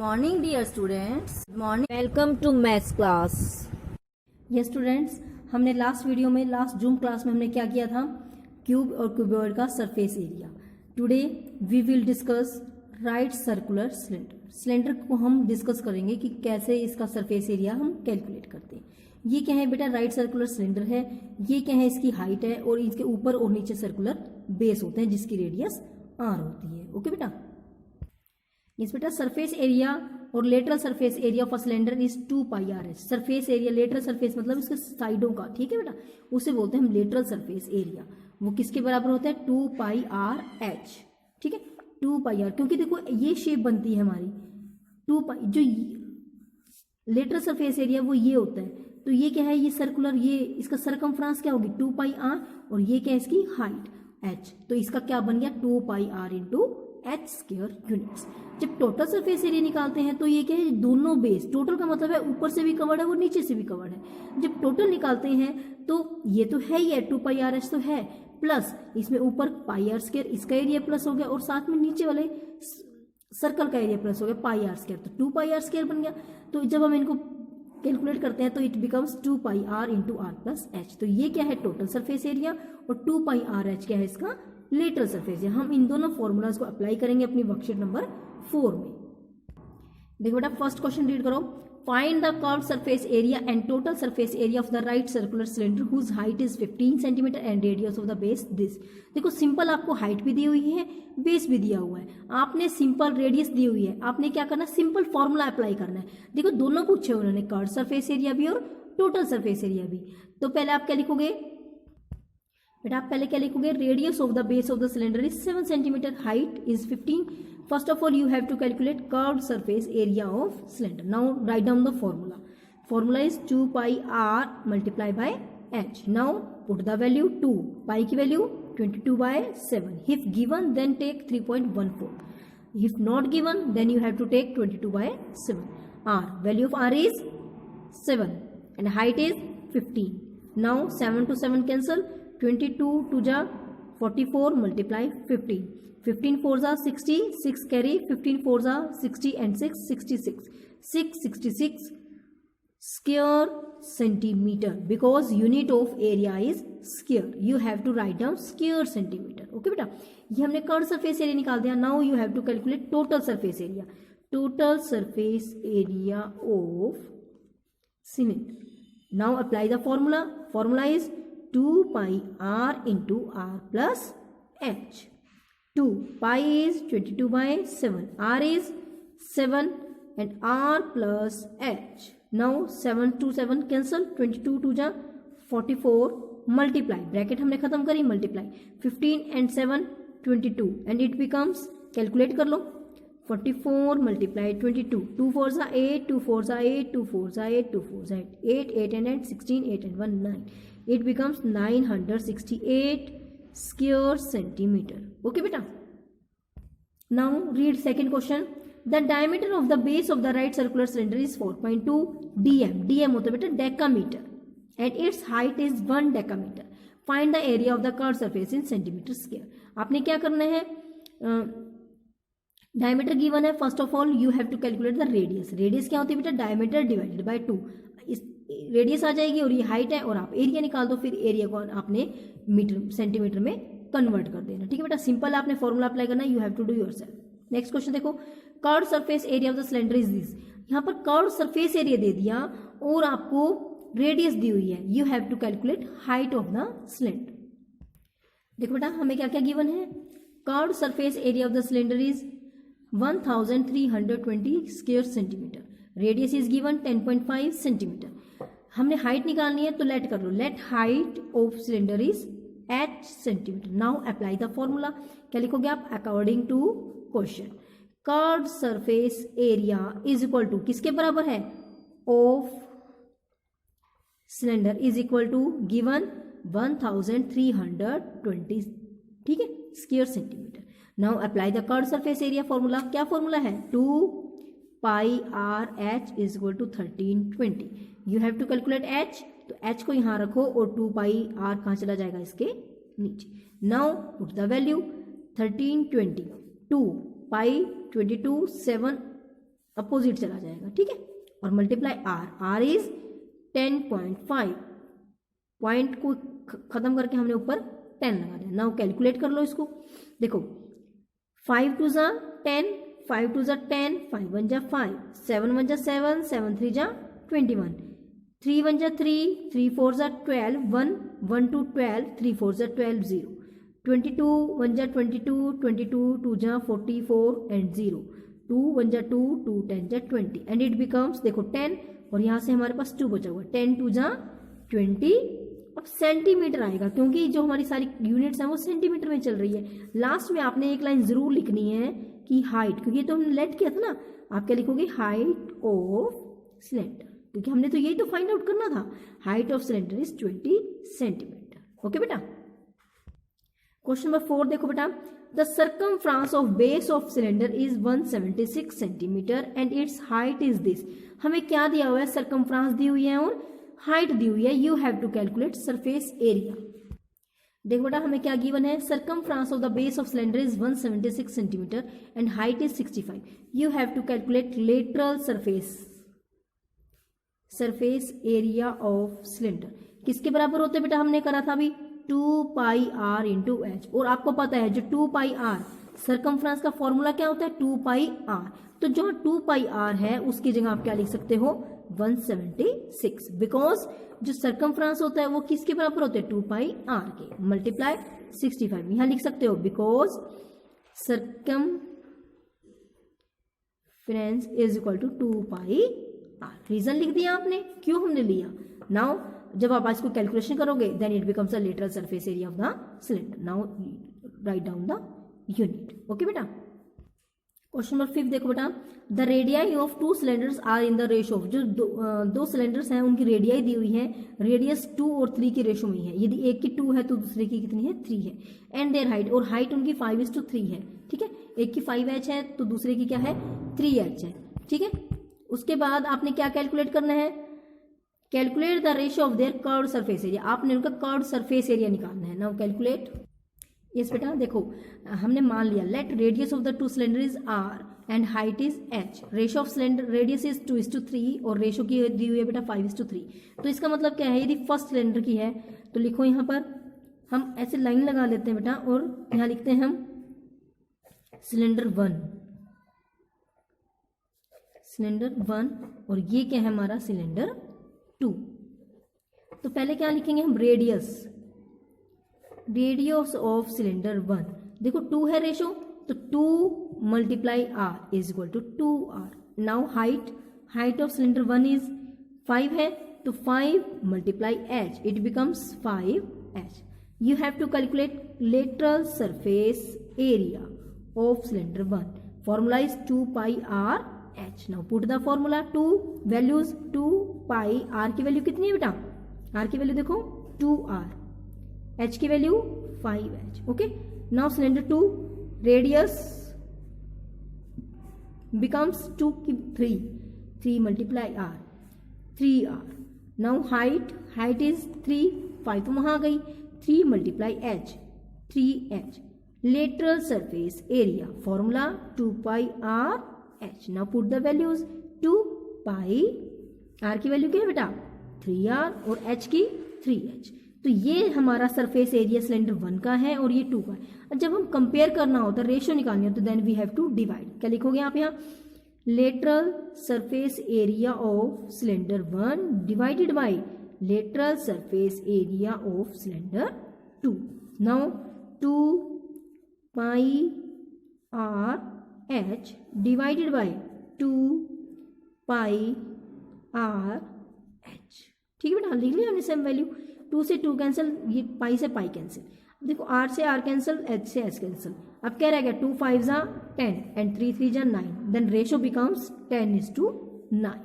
Morning dear students, morning. Welcome to maths class. Yes students, हमने last video में last zoom class में हमने क्या किया था, क्यूब और क्यूबॉइड का surface area. Today we will discuss right circular cylinder. Cylinder को हम डिस्कस करेंगे कि कैसे इसका सरफेस एरिया हम कैलकुलेट करते हैं। ये क्या है बेटा, राइट सर्कुलर सिलेंडर है। ये क्या है, इसकी हाइट है और इसके ऊपर और नीचे सर्कुलर बेस होते हैं जिसकी रेडियस आर होती है। ओके बेटा, इस बेटा सरफेस एरिया और lateral surface area of a cylinder is 2 pi r H. Surface area, lateral surface मतलब इसके साइडों का, ठीक है बेटा, उसे बोलते हैं हम लेटरल सरफेस एरिया। वो किसके बराबर होता है, 2 पाई आर एच। ठीक है, 2 पाई आर, क्योंकि देखो ये शेप बनती है हमारी 2 पाई। जो लेटरल सरफेस एरिया वो ये होता है, तो ये क्या है, ये सर्कुलर, ये इसका सरकमफ्रेंस क्या होगी 2 पाई आर, और ये क्या है इसकी हाइट एच। तो इसका क्या बन गया 2 pi r into h square units. जब टोटल सरफेस एरिया निकालते हैं तो ये क्या है, दोनों बेस, टोटल का मतलब है ऊपर से भी कवर्ड है और नीचे से भी कवर्ड है। जब टोटल निकालते हैं तो ये तो है ही है 2 पाई आर एच तो है, प्लस इसमें ऊपर पाई आर स्क्वायर, इसका एरिया प्लस हो गया, और साथ में नीचे वाले सर्कल का एरिया प्लस हो गया पाई आर स्क्वायर, तो 2 पाई आर स्क्वायर बन गया। तो जब हम इनको कैलकुलेट करते हैं तो it becomes 2 pi r into r plus h. तो ये क्या है टोटल सरफेस एरिया, और 2 पाई आर एच क्या है इसका लेटरल सरफेस एरिया। हम इन दोनों फॉर्मूलाज को अप्लाई करेंगे अपनी वर्कशीट नंबर 4 में। देखो बेटा, फर्स्ट क्वेश्चन रीड करो। Find the curved surface area and total surface area of the right circular cylinder whose height is 15 centimetre and radius of the base this. देखो simple आपको height भी दी हुई है, बेस भी दिया हुआ है, आपने सिंपल रेडियस दी हुई है, आपने क्या करना है, सिंपल फॉर्मूला अप्लाई करना है। देखो दोनों पूछे उन्होंने, कर्व्ड सरफेस एरिया भी और टोटल सरफेस एरिया भी। तो पहले आप क्या लिखोगे बेटा, आप पहले क्या लिखोगे, radius of the base of the cylinder is 7 centimetre, height is 15। First of all you have to calculate curved surface area of cylinder. Now write down the formula. Formula is 2 pi r multiply by h. Now put the value 2, pi की value 22/7। If given then take 3.14, if not given then you have to take 22/7. r value of r is 7 and height is 15. now 7 to 7 cancel, 22 to the 44 multiply 15, 15 4s are 60, 6 carry, 15 4s are 60 and 6 66, 666 square centimeter, because unit of area is square. you have to write down square centimeter. okay बेटा, ये हमने curved surface area निकाल दिया। Now you have to calculate total surface area. Total surface area of cylinder. Now apply the formula. Formula is 2 pi r into r plus h. 2 pi is 22/7, r is 7 and r plus h. Now 7 to 7 cancel, 22 to the 44 multiply, bracket हमने खत्म करी, multiply 15 and 7 22 and it becomes, calculate कर लो, 44 multiply 22, 2 4s are 8, 2 4s are 8, 2 4s are 8, 2 4s are 8, 8 and 8 16, 8 and 1 9. It becomes 968 square centimeter. Okay beta. Now read second question. The diameter of the base of the right circular cylinder is 4.2 dm. dm होता है बेटा decameter and its height is 1 decameter. Find the area of the curved surface in centimeter square. आपने क्या करना है, diameter given है। First of all you have to calculate the radius. Radius क्या होती है बेटा, डायमीटर डिवाइडेड बाय 2। इस रेडियस आ जाएगी और ये हाइट है, और आप एरिया निकाल दो, फिर एरिया को आपने मीटर सेंटीमीटर में कन्वर्ट कर देना। ठीक है बेटा, सिंपल आपने फॉर्मूला अप्लाई करना है, you have to do yourself. Next question देखो, curved surface area of the cylinder is this. यहाँ पर कर्व्ड सरफेस एरिया दे दिया और आपको रेडियस दी हुई है, you have to calculate height of the cylinder. देखो बेटा, हमें क्या क्या गिवन है, curved surface area of the cylinder is 1320 square centimetre, radius is given 10.5 centimetre. हमने हाइट निकालनी है तो लेट कर लो, let height of cylinder is h centimetre. Now apply the formula. क्या लिखोगे आप, according to question curved surface area is equal to किसके बराबर है, of cylinder is equal to given 1320, ठीक है, square centimetre. Now apply the curved surface area formula. क्या formula है, 2 pi r h is equal to 1320। You have to calculate h, तो h को यहां रखो और 2 पाई आर कहां चला जाएगा, इसके नीचे। Now put the value 1320, 2 pi 22 7 opposite चला जाएगा, ठीक है। और multiply r, r is 10.5, point को खत्म करके हमने ऊपर 10 लगा दिया। नाउ कैलकुलेट कर लो इसको, देखो 5 2 जा 10, 5 2 जा 10, 5 1 जा 5, 7 1 जा 7, 7 3 जा 21, 3 1 जा 3, 3 4 जा 12, 1 1 2 12, 3 4 जा 12, 0, 22 1 जा 22, 22 2 जा 44 एंड 0, 2 1 जा 2, 2 10 जा 20 एंड इट बिकम्स, देखो 10 और यहाँ से हमारे पास 2 बचा हुआ, 10 2 जा 20। अब सेंटीमीटर आएगा क्योंकि जो हमारी सारी यूनिट्स हैं वो सेंटीमीटर में चल रही है। लास्ट में आपने एक लाइन जरूर लिखनी है कि हाइट, क्योंकि तो हमने लेट किया था ना, आप क्या लिखोगे, हाइट ऑफ सिलेंडर, क्योंकि हमने तो यही तो फाइंड आउट करना था। Height of cylinder is 20 centimetre. Okay बेटा। क्वेश्चन नंबर 4 देखो बेटा, the circumference of base of cylinder is 176 centimetre and its height is this. हमें क्या दिया हुआ है, सर्कमफ्रांस दी हुई है और हाइट दी हुई है। You have to calculate surface area. देखो बेटा हमें क्या गिवन है, circumference of the base of cylinder is 176 centimetre and height is 65। You have to calculate lateral surface area of cylinder. किसके बराबर होते बेटा, हमने करा था अभी 2 पाई आर इंटू एच। और आपको पता है जो 2 पाई आर सर्कमफ्रांस का फॉर्मूला क्या होता है, 2 पाई आर। तो जो 2 पाई आर है उसकी जगह आप क्या लिख सकते हो, 176, बिकॉज जो सर्कमफ्रांस होता है वो किसके बराबर होते हैं, 2 पाई आर के, मल्टीप्लाई 65। यहां लिख सकते हो because circumference is equal to 2 pi r. Reason लिख दिया आपने, क्यों हमने लिया। नाउ जब आप इसको कैलकुलेशन करोगे then it becomes a lateral surface area of the cylinder. Now write down the unit. Okay बेटा। क्वेश्चन नंबर 5 देखो बेटा, the radii of 2 cylinders are in the ratio of, जो दो सिलेंडर्स हैं उनकी रेडियाई दी हुई है, रेडियस 2 और 3 की रेशो में है। यदि एक की 2 है तो दूसरे की कितनी है, 3 है। एंड देयर हाइट, और हाइट उनकी 5:3 है, ठीक है। एक की 5h है तो दूसरे की क्या है, 3h है, ठीक है। उसके बाद आपने क्या कैलकुलेट करना है, calculate the ratio of their curved surface area. आपने उनका कर्व्ड सरफेस एरिया निकालना है। Now calculate. यस बेटा देखो हमने मान लिया, let radius of the 2 cylinder is r and height is h. Ratio of cylinder radius is 2:3 और रेशियो की दी हुई है बेटा 5:3। तो इसका मतलब क्या है, यदि फर्स्ट सिलेंडर की है तो लिखो यहाँ पर, हम ऐसे लाइन लगा लेते हैं बेटा और यहाँ लिखते हैं हम सिलेंडर 1 और ये क्या है हमारा सिलेंडर 2। तो पहले क्या लिखेंगे हम, रेडियस ऑफ सिलेंडर 1। देखो 2 है रेशो तो 2 multiply r is equal to 2r। Now height of cylinder 1 is 5 है तो 5 multiply h, it becomes 5h। You have to calculate lateral surface area of cylinder 1। Formula is 2 pi r h. Now put the formula, 2 values 2 pi, r की value कितनी है बेटा, are की value देखो 2r, h की value 5h। Okay. Now cylinder 2 radius becomes 2 की 3 multiply r 3r। Now height is 3, 5 तो वहां आ गई, 3 multiply h 3h। Lateral surface area formula 2 pi r h. Now put the values, 2 pi, r की value क्या है बेटा 3r और h की 3h। तो ये हमारा सरफेस एरिया सिलेंडर 1 का है और ये 2 का है। जब हम कंपेयर करना होता है, रेशियो निकालनी हो तो then we have to divide. क्या लिखोगे आप यहाँ, lateral surface area of cylinder 1 divided by lateral surface area of cylinder 2। Now 2 pi r h divided by 2 pi r h. ठीक है बेटा, लिख लिया हमने सेम वैल्यू। 2 से 2 कैंसिल, ये पाई से पाई कैंसिल। अब देखो r से r कैंसिल, h से h कैंसिल। अब क्या रह गया, 2 5 10 एंड 3 3 9, देन रेशियो बिकम्स 10:9।